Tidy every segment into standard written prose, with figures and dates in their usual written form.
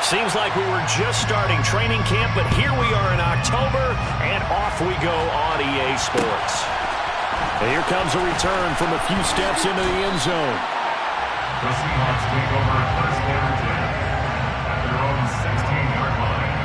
Seems like we were just starting training camp, but here we are in October, and off we go on EA Sports. And here comes a return from a few steps into the end zone. The Seahawks take over first down at their own 16-yard line.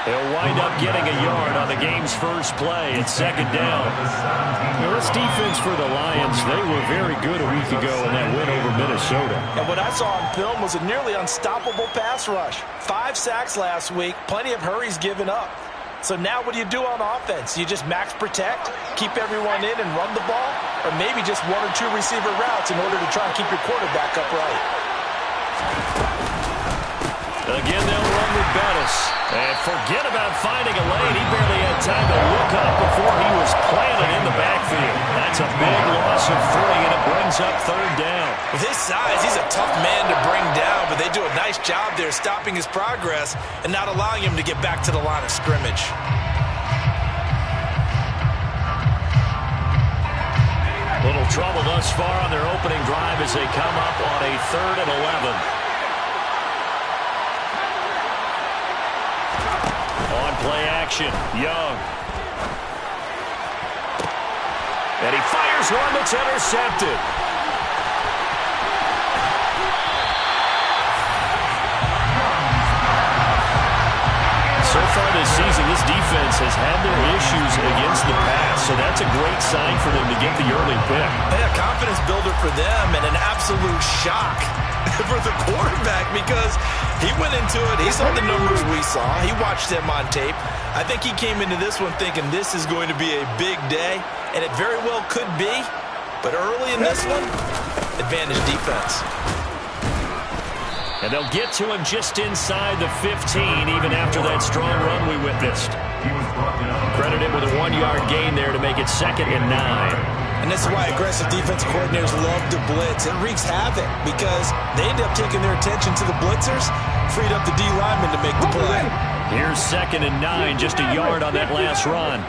He'll wind up getting a yard on the game's first play. It's second down. Now, this defense for the Lions, they were very good a week ago in that win over Minnesota. And what I saw on film was a nearly unstoppable pass rush. 5 sacks last week, plenty of hurries given up. So now what do you do on offense? You just max protect, keep everyone in and run the ball, or maybe just 1 or 2 receiver routes in order to try and keep your quarterback upright. Again, they'll run with Bettis. And forget about finding a lane. He barely had time to look up before he was planted in the backfield. That's a big loss of 3, and it brings up third down. With his size, he's a tough man to bring down, but they do a nice job there stopping his progress and not allowing him to get back to the line of scrimmage. Little trouble thus far on their opening drive as they come up on a 3rd and 11. Play action, Young. And he fires one that's intercepted. So far this season, this defense has had their issues against the pass, so that's a great sign for them to get the early pick. A confidence builder for them and an absolute shock for the quarterback because he went into it. He saw the numbers we saw. He watched them on tape. I think he came into this one thinking this is going to be a big day, and it very well could be. But early in this one, advantage defense. And they'll get to him just inside the 15, even after that strong run we witnessed. Credited with a 1-yard gain there to make it 2nd and 9. And this is why aggressive defense coordinators love to blitz. It wreaks havoc because they end up taking their attention to the blitzers, freed up the D lineman to make the play. Here's 2nd and 9, just a yard on that last run.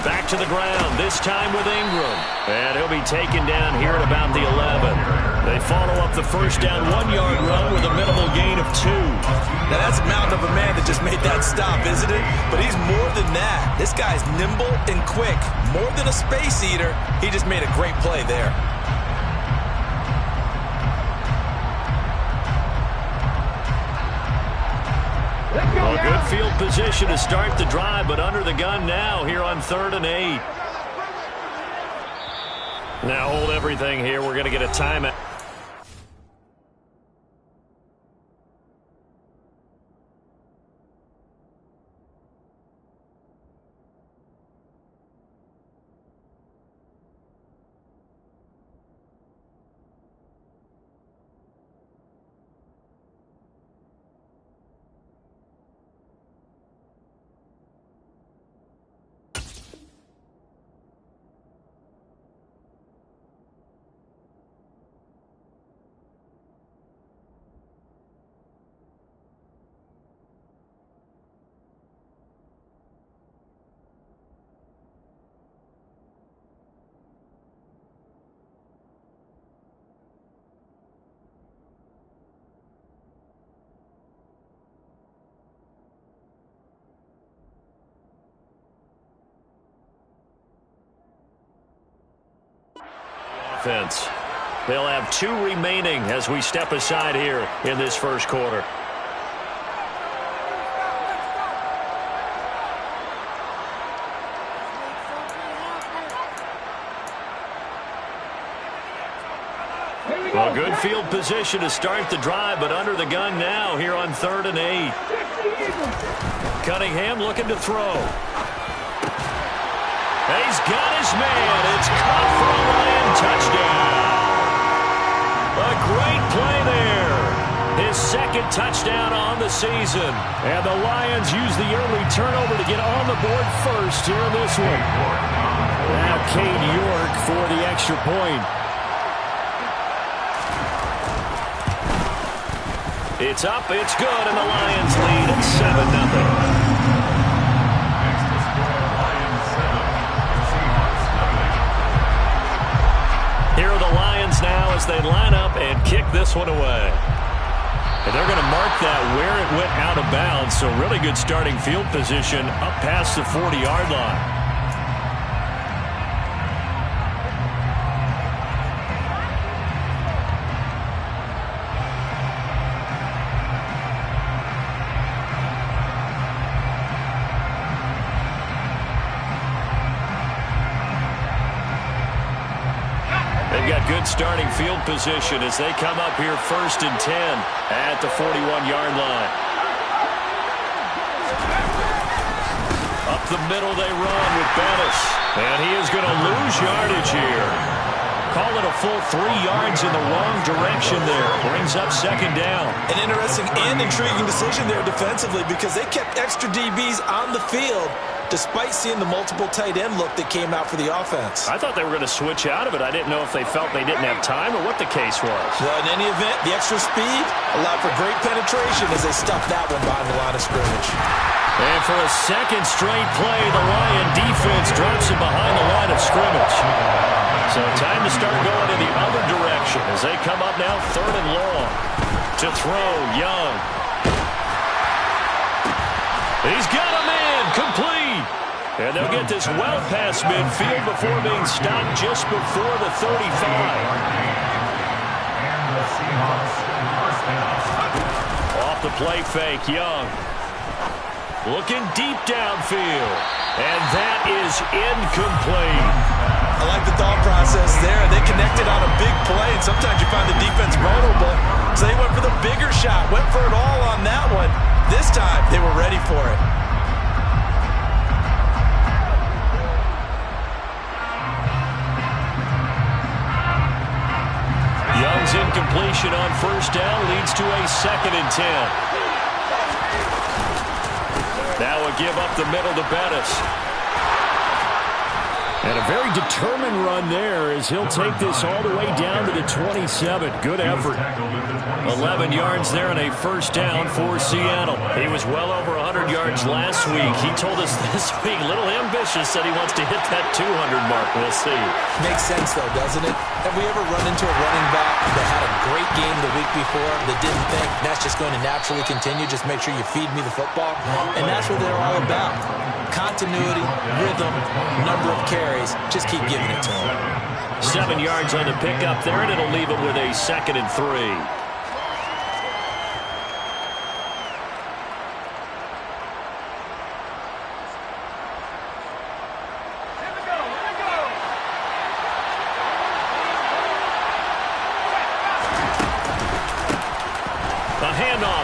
Back to the ground, this time with Ingram. And he'll be taken down here at about the 11. They follow up the first down 1-yard run with a minimal gain of 2. Now that's a mountain of a man that just made that stop, isn't it? But he's more than that. This guy's nimble and quick. More than a space eater, he just made a great play there. Well, good field position to start the drive, but under the gun now here on 3rd and 8. Now hold everything here. We're going to get a timeout. Offense. They'll have 2 remaining as we step aside here in this first quarter. Well, good field position to start the drive, but under the gun now here on 3rd and 8. Cunningham looking to throw. He's got his man. It's caught for a Lion touchdown. A great play there. His second touchdown on the season. And the Lions use the early turnover to get on the board first here in this one. Now Cade York for the extra point. It's up, it's good, and the Lions lead at 7-0. Here are the Lions now as they line up and kick this one away. And they're going to mark that where it went out of bounds, so really good starting field position up past the 40-yard line. Good starting field position as they come up here 1st and 10 at the 41-yard line. Up the middle they run with Bettis. And he is going to lose yardage here. Call it a full 3 yards in the wrong direction there. Brings up 2nd down. An interesting and intriguing decision there defensively because they kept extra DBs on the field despite seeing the multiple tight end look that came out for the offense. I thought they were going to switch out of it. I didn't know if they felt they didn't have time or what the case was. Well, in any event, the extra speed allowed for great penetration as they stuffed that one behind the line of scrimmage. And for a second straight play, the Lion defense drops it behind the line of scrimmage. So time to start going in the other direction as they come up now 3rd and long. To throw, Young. He's got him in, complete. And they'll get this well past midfield before being stopped just before the 35. And the Seahawks first down. Off the play fake, Young. Looking deep downfield. And that is incomplete. I like the thought process there. They connected on a big play, and sometimes you find the defense vulnerable. So they went for the bigger shot, went for it all on that one. This time, they were ready for it. Young's incompletion on 1st down leads to a 2nd and 10. Now a give up the middle to Bettis. And a very determined run there as he'll take this all the way down to the 27. Good effort. 11 yards there and a 1st down for Seattle. He was well over 100 yards last week. He told us this week, a little ambitious, said he wants to hit that 200 mark. We'll see. Makes sense, though, doesn't it? Have we ever run into a running back that had a great game the week before that didn't think that's just going to naturally continue? Just make sure you feed me the football. And that's what they're all about. Continuity, rhythm, number of carries. Just keep giving it to him. 7 yards on the pickup there, and it'll leave him with a 2nd and 3.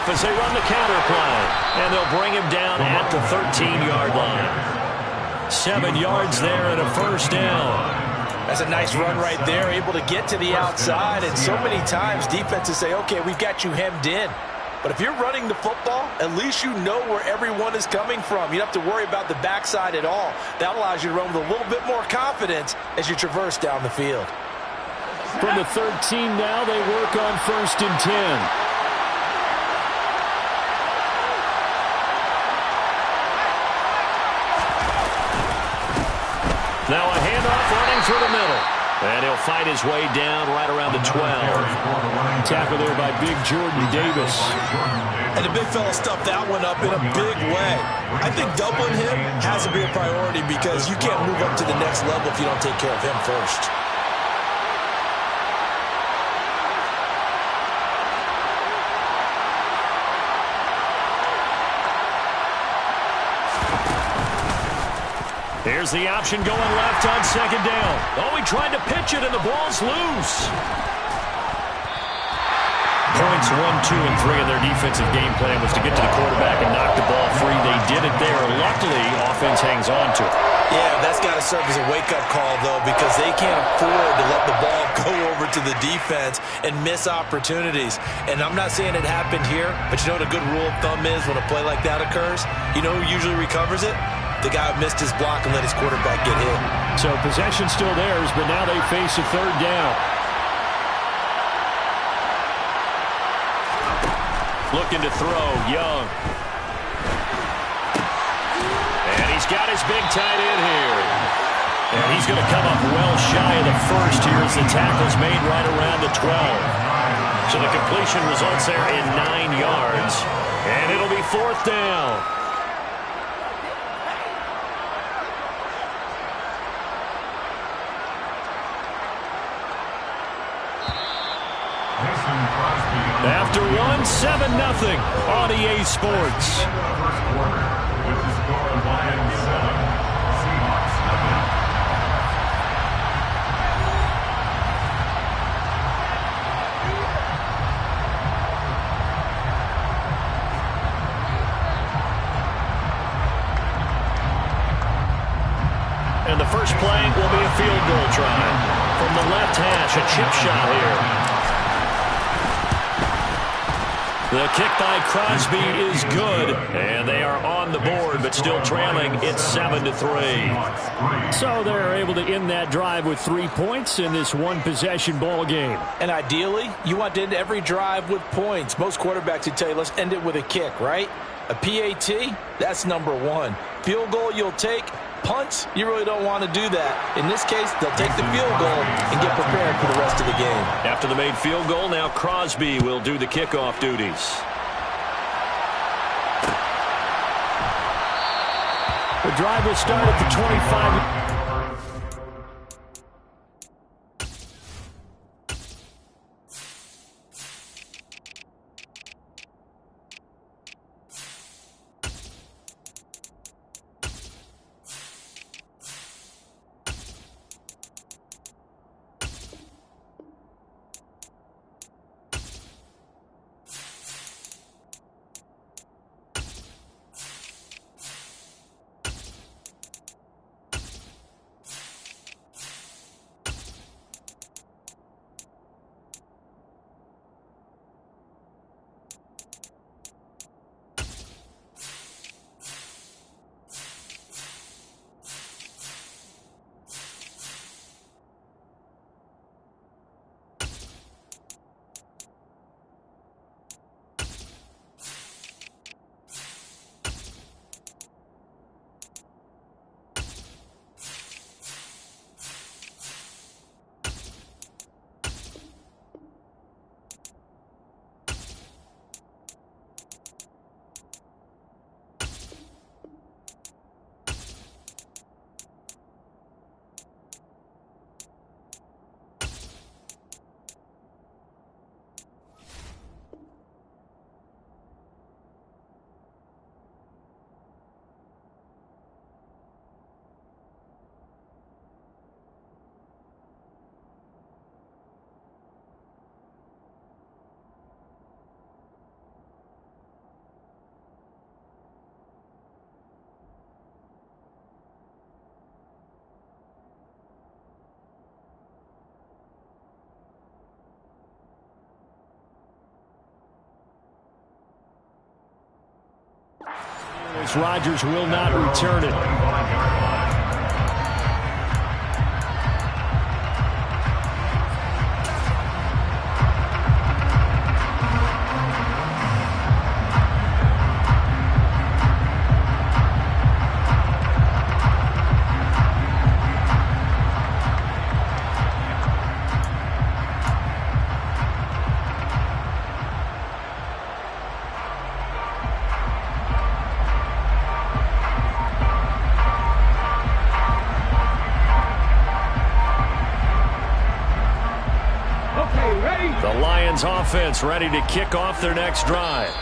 As they run the counter play, and they'll bring him down at the 13-yard line. 7 yards there and a 1st down. That's a nice run right there, able to get to the outside, and so many times defenses say, okay, we've got you hemmed in. But if you're running the football, at least you know where everyone is coming from. You don't have to worry about the backside at all. That allows you to run with a little bit more confidence as you traverse down the field. From the 13 now, they work on 1st and 10. Now a handoff running through the middle. And he'll fight his way down right around the 12. Tackle there by Big Jordan Davis. And the big fella stuffed that one up in a big way. I think doubling him has to be a priority because you can't move up to the next level if you don't take care of him first. Here's the option going left on 2nd down. Oh, he tried to pitch it, and the ball's loose. Points 1, 2, and 3 in their defensive game plan was to get to the quarterback and knock the ball free. They did it there. Luckily, offense hangs on to it. Yeah, that's got to serve as a wake-up call, though, because they can't afford to let the ball go over to the defense and miss opportunities. And I'm not saying it happened here, but you know what a good rule of thumb is when a play like that occurs? You know who usually recovers it? The guy who missed his block and let his quarterback get hit. So possession still theirs, but now they face a third down. Looking to throw, Young. And he's got his big tight end here. And he's going to come up well shy of the first here as the tackle's made right around the 12. So the completion results there in 9 yards. And it'll be 4th down. After 1, 7-0 on EA Sports. First quarter with the score of Lions 7, Seahawks nothing. And the first play will be a field goal try. From the left hash, a chip shot here. The kick by Crosby is good, and they are on the board, but still trailing. It's 7-3. So they're able to end that drive with 3 points in this one-possession ball game. And ideally, you want to end every drive with points. Most quarterbacks would tell you, let's end it with a kick, right? A PAT, that's number 1. Field goal you'll take. Punts, you really don't want to do that. In this case, they'll take the field goal and get prepared for the rest of the game. After the made field goal, now Crosby will do the kickoff duties. The drive will start at the 25. Rodgers will not return it. Offense ready to kick off their next drive.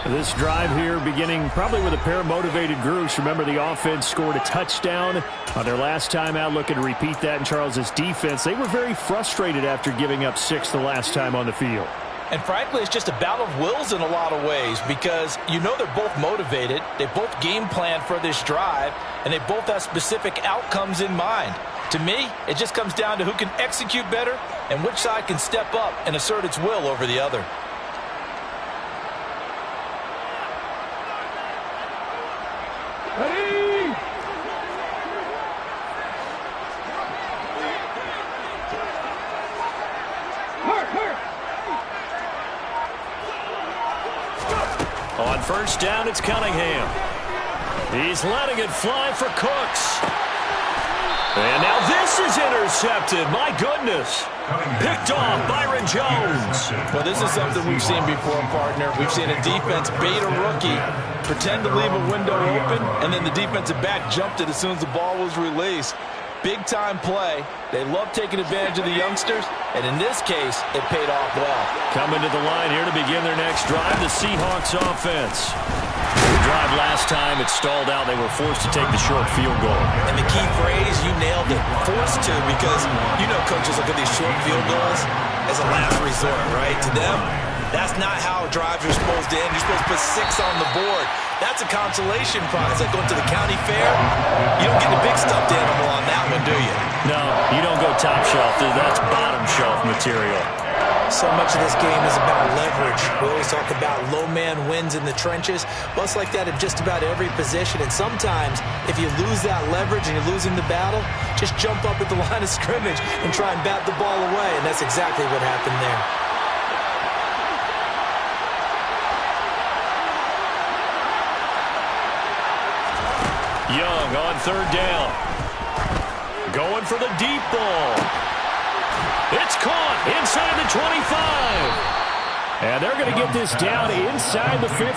This drive here beginning probably with a pair of motivated groups. Remember, the offense scored a touchdown on their last time out. Looking to repeat that in Charles's defense. They were very frustrated after giving up 6 the last time on the field. And frankly, it's just a battle of wills in a lot of ways because you know they're both motivated, they both game plan for this drive, and they both have specific outcomes in mind. To me, it just comes down to who can execute better and which side can step up and assert its will over the other. Ready? On first down, it's Cunningham. He's letting it fly for Cooks. And now this is intercepted. My goodness. Picked off Byron Jones. Well, this is something we've seen before, partner. We've seen a defense bait a rookie, pretend to leave a window open, and then the defensive back jumped it as soon as the ball was released. Big-time play. They love taking advantage of the youngsters, and in this case, it paid off well. Coming to the line here to begin their next drive, the Seahawks offense. The drive last time, it stalled out. They were forced to take the short field goal. And the key phrase, you nailed it, forced to, because you know coaches look at these short field goals as a last resort, right? To them, that's not how drives are supposed to end. You're supposed to put 6 on the board. That's a consolation prize. Like going to the county fair, you don't get the big stuffed animal on that one, do you? No, you don't go top shelf. That's bottom shelf material. So much of this game is about leverage. We always talk about low man wins in the trenches. Well, it's like that in just about every position. And sometimes, if you lose that leverage and you're losing the battle, just jump up at the line of scrimmage and try and bat the ball away. And that's exactly what happened there. Young on third down. Going for the deep ball. It's caught inside the 25. And they're going to get this down inside the 15.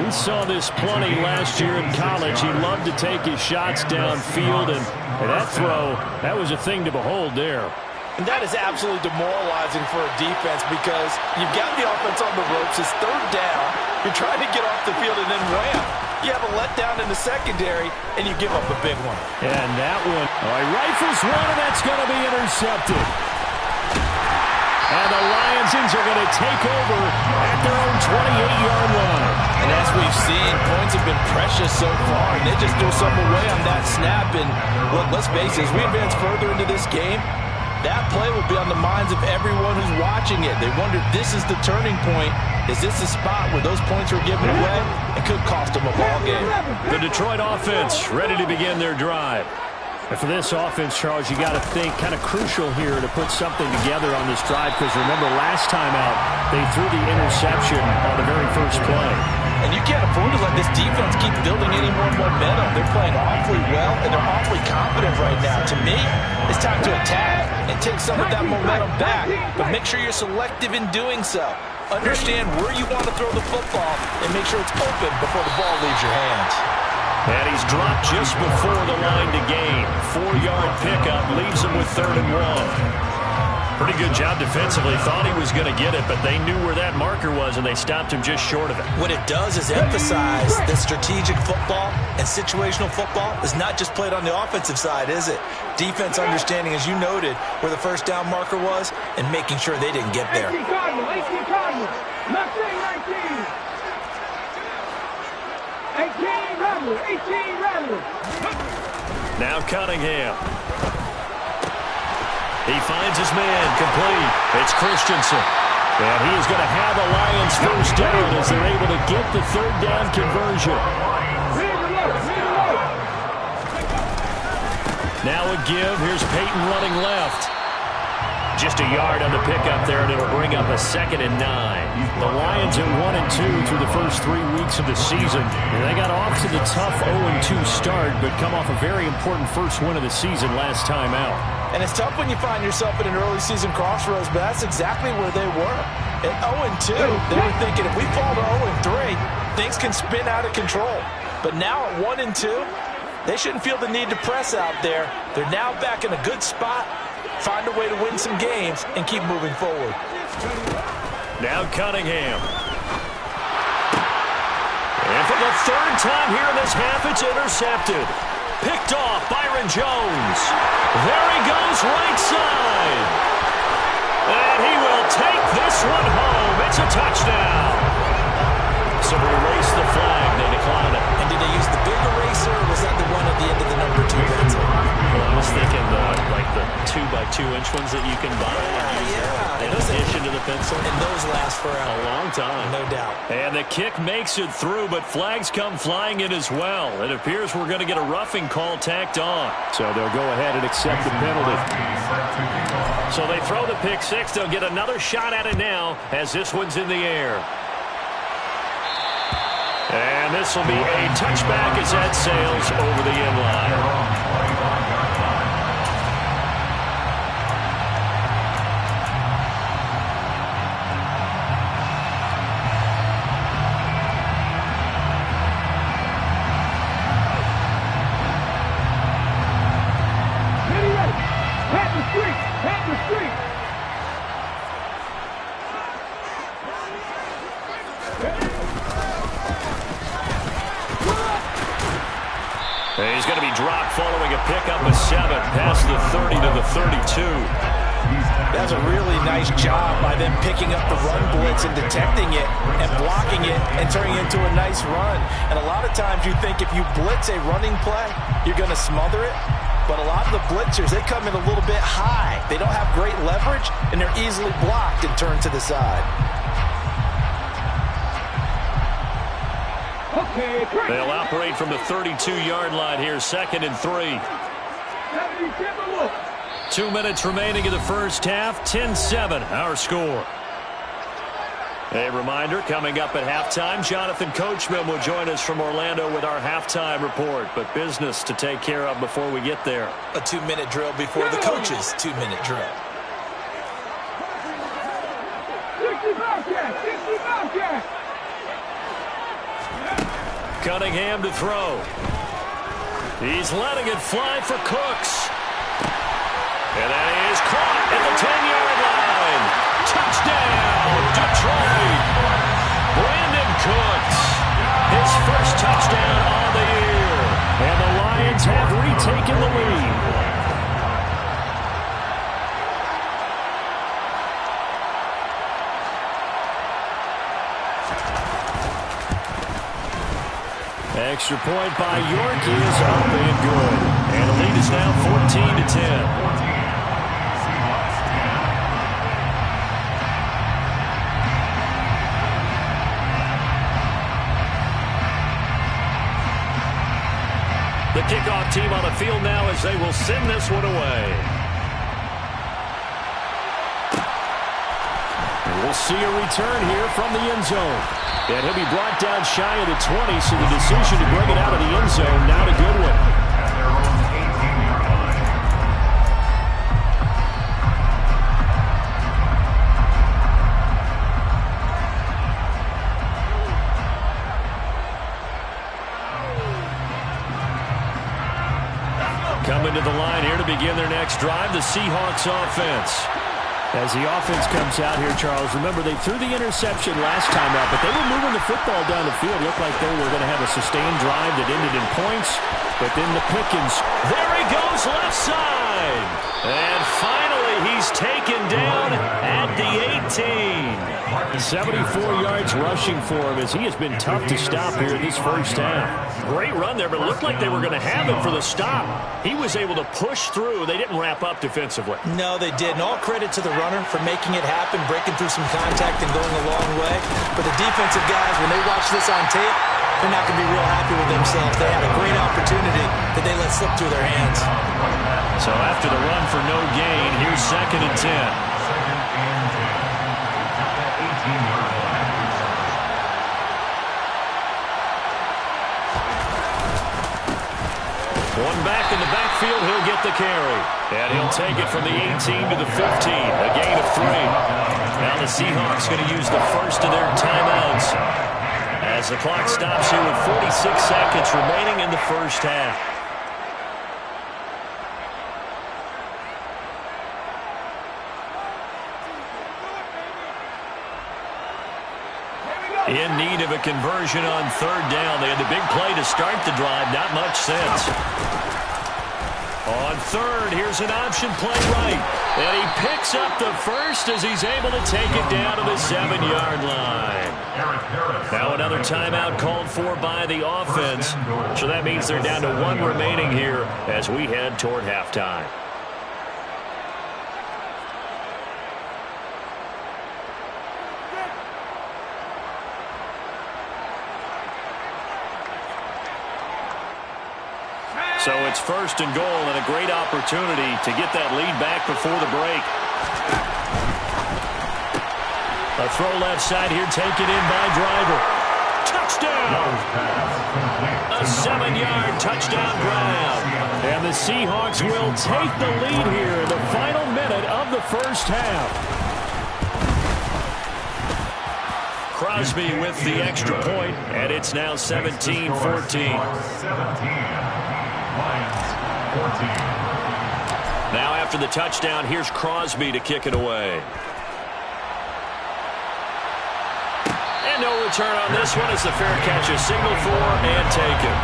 We saw this plenty last year in college. He loved to take his shots downfield, and that throw, that was a thing to behold there. And that is absolutely demoralizing for a defense because you've got the offense on the ropes. It's third down. You're trying to get off the field and then wham. You have a letdown in the secondary, and you give up a big one. And that one, rifles one, and that's going to be intercepted. And the Lions are going to take over at their own 28-yard line. And as we've seen, points have been precious so far, and they just threw some away on that snap. And look, let's face it, as we advance further into this game, that play will be on the minds of everyone who's watching it. They wonder, this is the turning point. Is this the spot where those points were given away? It could cost them a ball game. The Detroit offense ready to begin their drive. And for this offense, Charles, you got to think kind of crucial here to put something together on this drive because remember last time out, they threw the interception on the very first play. And you can't afford to let this defense keep building any more momentum. They're playing awfully well, and they're awfully confident right now. To me, it's time to attack and take some of that momentum back, but make sure you're selective in doing so. Understand where you want to throw the football and make sure it's open before the ball leaves your hands. And he's dropped just before the line to gain. 4-yard pickup leaves him with 3rd and 1. Pretty good job defensively. Thought he was going to get it, but they knew where that marker was, and they stopped him just short of it. What it does is emphasize that strategic football and situational football is not just played on the offensive side, is it? Defense understanding, as you noted, where the first down marker was and making sure they didn't get there. 18 Cardinals. Left wing 19. 18 Rattler. 18 Rattler. Now Cunningham. He finds his man complete. It's Christensen. And he is going to have a Lions first down as they're able to get the 3rd down conversion. Now a give. Here's Peyton running left. Just a yard on the pickup there, and it'll bring up a 2nd and 9. The Lions at 1-2 through the first 3 weeks of the season. And they got off to the tough 0-2 start, but come off a very important first win of the season last time out. And it's tough when you find yourself at an early season crossroads, but that's exactly where they were. At 0-2, they were thinking if we fall to 0-3, things can spin out of control. But now at 1-2, they shouldn't feel the need to press out there. They're now back in a good spot. Find a way to win some games and keep moving forward. Now Cunningham. And for the 3rd time here in this half, it's intercepted. Picked off Byron Jones. There he goes right side. And he will take this one home. It's a touchdown. So we erase the flag. They decline it. And did they use the big eraser, or was that the one at the end of the number 2 pencil? Well, I was thinking like the 2x2-inch ones that you can buy. Yeah. In addition to the pencil. And those last forever. A long time. No doubt. And the kick makes it through, but flags come flying in as well. It appears we're going to get a roughing call tacked on. So they'll go ahead and accept the penalty. So they throw the pick six. They'll get another shot at it now as this one's in the air. And this will be a touchback as that sails over the end line. He's going to be dropped following a pickup of 7 past the 30 to the 32. That's a really nice job by them picking up the run blitz and detecting it and blocking it and turning it into a nice run. And a lot of times you think if you blitz a running play, you're going to smother it. But a lot of the blitzers, they come in a little bit high. They don't have great leverage, and they're easily blocked and turned to the side. They'll operate from the 32-yard line here, 2nd and 3. 2 minutes remaining in the first half, 10-7 our score. A reminder, coming up at halftime, Jonathan Coachman will join us from Orlando with our halftime report, but business to take care of before we get there. A 2-minute drill before the coach's 2-minute drill. 65 catch. Cunningham to throw. He's letting it fly for Cooks. And that is caught at the 10-yard line. Touchdown, Detroit. Brandon Cooks, his first touchdown on the year. And the Lions have retaken the lead. Extra point by York is up and good. And the lead is now 14-10. The kickoff team on the field now as they will send this one away. And we'll see a return here from the end zone. And he'll be brought down shy of the 20, so the decision to bring it out of the end zone, not a good one. Coming to the line here to begin their next drive, the Seahawks offense. As the offense comes out here, Charles, remember they threw the interception last time out, but they were moving the football down the field. Looked like they were going to have a sustained drive that ended in points, but then the Pickens. There he goes, left side. And finally, he's taken down at the 18. 74 yards rushing for him as he has been tough to stop here in this first half. Great run there, but it looked like they were going to have him for the stop. He was able to push through. They didn't wrap up defensively. No, they didn't. All credit to the runner for making it happen, breaking through some contact and going a long way. But the defensive guys, when they watch this on tape, they're not going to be real happy with themselves. They had a great opportunity that they let slip through their hands. So after the run for no gain, here's 2nd and 10. 2nd and 10. At the 18-yard line. One back in the backfield, he'll get the carry. And he'll take it from the 18 to the 15, a gain of 3. Now the Seahawks going to use the first of their timeouts as the clock stops here with 46 seconds remaining in the first half. In need of a conversion on 3rd down. They had the big play to start the drive. Not much sense. On third, here's an option play right. And he picks up the first as he's able to take it down to the 7-yard line. Now another timeout called for by the offense. So that means they're down to 1 remaining here as we head toward halftime. So it's first and goal and a great opportunity to get that lead back before the break. A throw left side here taken in by Driver. Touchdown! A 7-yard touchdown grab. And the Seahawks will take the lead here in the final minute of the first half. Crosby with the extra point, and it's now 17-14. Now after the touchdown, here's Crosby to kick it away. And no return on this one as the fair catch is signaled for and taken.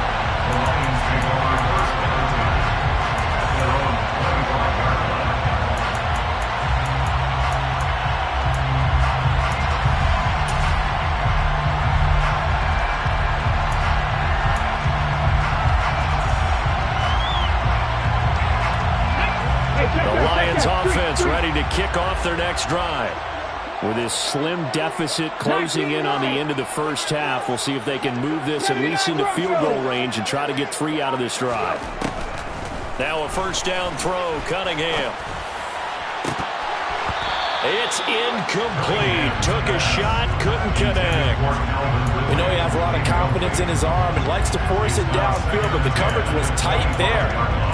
Offense ready to kick off their next drive. With this slim deficit closing in on the end of the first half, we'll see if they can move this at least into field goal range and try to get 3 out of this drive. Now a first down throw, Cunningham. It's incomplete. Took a shot, couldn't connect. We know he has a lot of confidence in his arm and likes to force it downfield, but the coverage was tight there.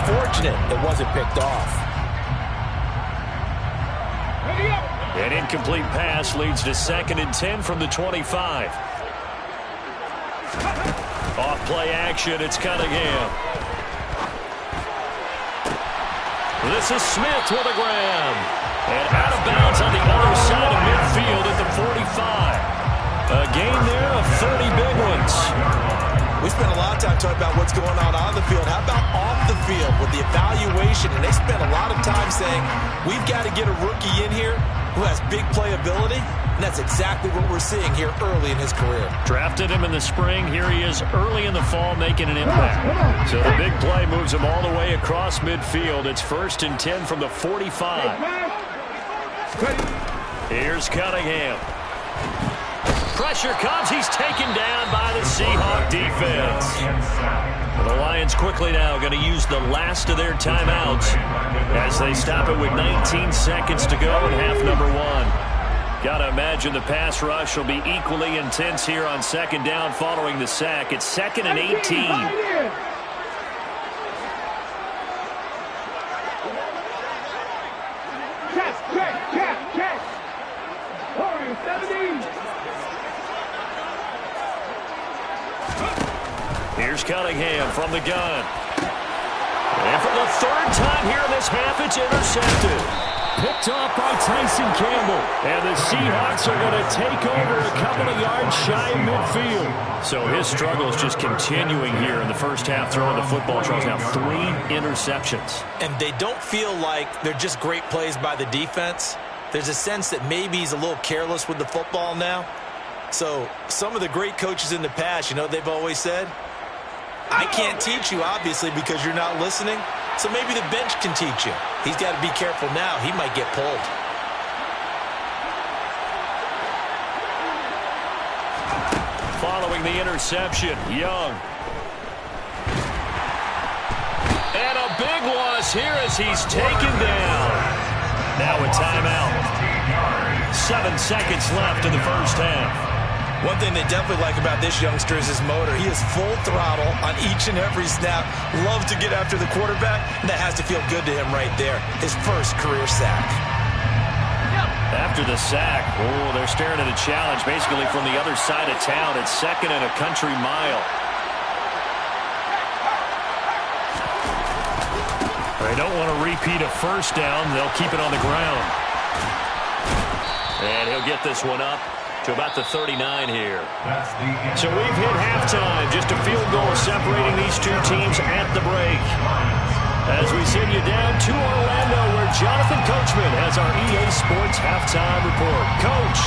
Fortunate it wasn't picked off. An incomplete pass leads to 2nd and 10 from the 25. Off play action, it's Cunningham. This is Smith with a grab. And out of bounds on the other side of midfield at the 45. A gain there of 30 big ones. We spent a lot of time talking about what's going on the field. How about off the field with the evaluation? And they spent a lot of time saying, we've got to get a rookie in here who has big playability, and that's exactly what we're seeing here early in his career. Drafted him in the spring. Here he is early in the fall making an impact. So the big play moves him all the way across midfield. It's 1st and 10 from the 45. Here's Cunningham. Pressure comes. He's taken down by the Seahawk defense. The Lions quickly now going to use the last of their timeouts as they stop it with 19 seconds to go in half number 1. Got to imagine the pass rush will be equally intense here on 2nd down following the sack. It's 2nd and 18. Here's Cunningham from the gun. And for the 3rd time here in this half, it's intercepted. Picked off by Tyson Campbell. And the Seahawks are going to take over a couple of yards shy of midfield. So his struggle is just continuing here in the first half, throwing the football. Charles now 3 interceptions. And they don't feel like they're just great plays by the defense. There's a sense that maybe he's a little careless with the football now. So some of the great coaches in the past, you know, they've always said, I can't teach you, obviously, because you're not listening. So maybe the bench can teach you. He's got to be careful now. He might get pulled. Following the interception, Young. And a big loss here as he's taken down. Now a timeout. 7 seconds left in the first half. One thing they definitely like about this youngster is his motor. He is full throttle on each and every snap. Loves to get after the quarterback. And that has to feel good to him right there. His first career sack. After the sack, they're staring at a challenge basically from the other side of town. It's 2nd and a country mile. They don't want to repeat a first down. They'll keep it on the ground. And he'll get this one up to about the 39 here. So we've hit halftime. Just a field goal separating these two teams at the break. As we send you down to Orlando, where Jonathan Coachman has our EA Sports halftime report. Coach.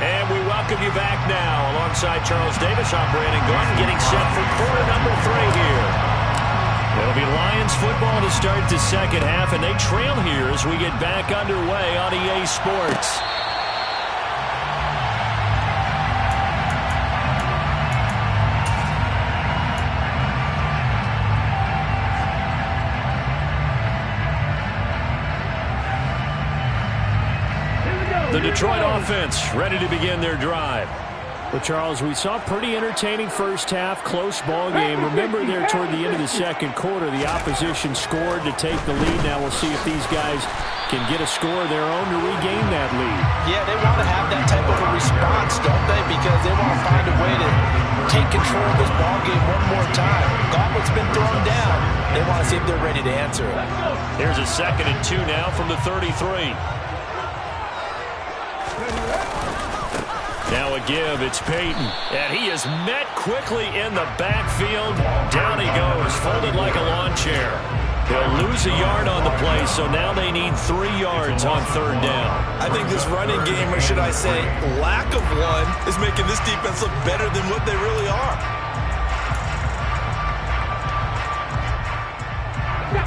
And we welcome you back now. Alongside Charles Davis, I'm Brandon Gordon, getting set for quarter number 3 here. It'll be Lions football to start the second half, and they trail here as we get back underway on EA Sports. The Detroit offense ready to begin their drive. Well, Charles, we saw a pretty entertaining first half, close ball game. Remember there toward the end of the second quarter, the opposition scored to take the lead. Now we'll see if these guys can get a score of their own to regain that lead. Yeah, they want to have that type of a response, don't they? Because they want to find a way to take control of this ball game one more time. Gauntlet's been thrown down. They want to see if they're ready to answer it. Here's a 2nd and 2 now from the 33. Now a give, it's Peyton. And he is met quickly in the backfield. Down he goes, folded like a lawn chair. He'll lose a yard on the play, so now they need 3 yards on 3rd down. I think this running game, or should I say lack of one, is making this defense look better than what they really are.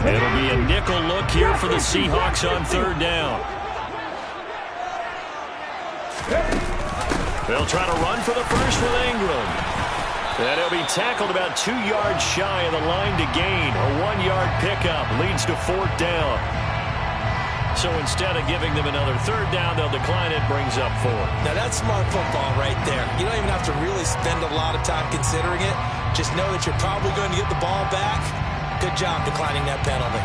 It'll be a nickel look here for the Seahawks on 3rd down. They'll try to run for the first with Ingram. And he'll be tackled about 2 yards shy of the line to gain. A 1-yard pickup leads to 4th down. So instead of giving them another 3rd down, they'll decline it, brings up 4. Now that's smart football right there. You don't even have to really spend a lot of time considering it. Just know that you're probably going to get the ball back. Good job declining that penalty.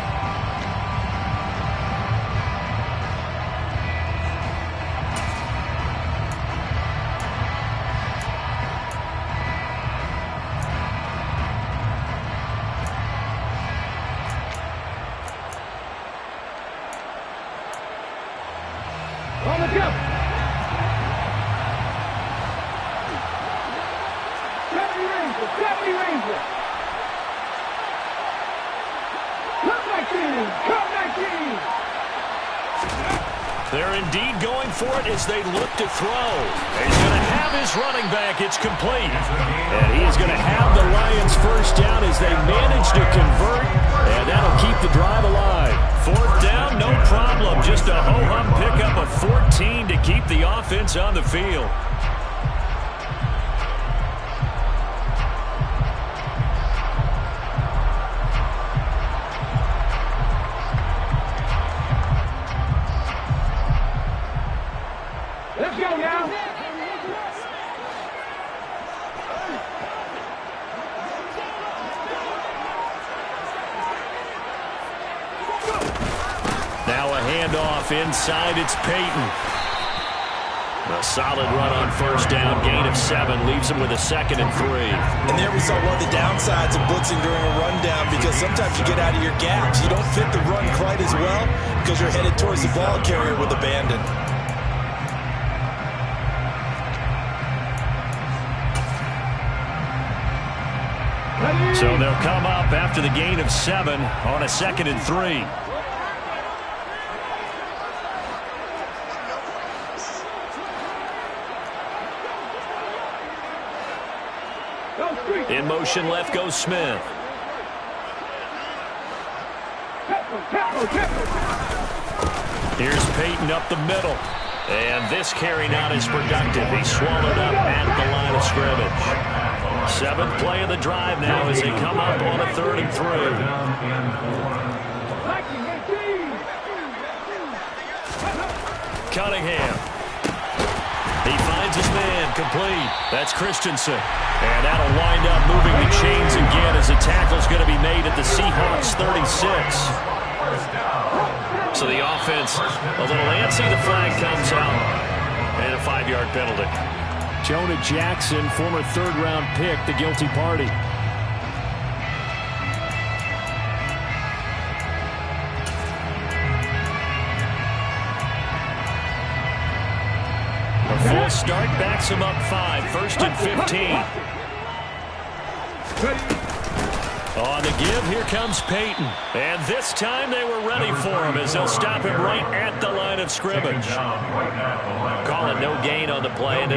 They're indeed going for it as they look to throw. He's going to have his running back. It's complete. And he is going to have the Lions first down as they manage to convert. And that'll keep the drive alive. 4th down, no problem. Just a ho-hum pickup of 14 to keep the offense on the field. Let's go now. Now a handoff inside. It's Peyton. A solid run on 1st down. Gain of 7 leaves him with a 2nd and 3. And there we saw one of the downsides of blitzing during a rundown, because sometimes you get out of your gaps. You don't fit the run quite as well because you're headed towards the ball carrier with abandon. So they'll come up after the gain of 7 on a 2nd and 3. In motion left goes Smith. Here's Peyton up the middle. And this carry not as productive. He's swallowed up at the line of scrimmage. 7th play of the drive now as they come up on a 3rd and 3. Cunningham. He finds his man, complete. That's Christensen. And that'll wind up moving the chains again as the tackle's going to be made at the Seahawks 36. So the offense a little antsy. The flag comes out. And a 5-yard penalty. Jonah Jackson, former 3rd-round pick, the guilty party. puts them up 5, 1st and 15. On the give, here comes Peyton. And this time they were ready for him as they'll stop him right at the line of scrimmage. Call it no gain on the play. And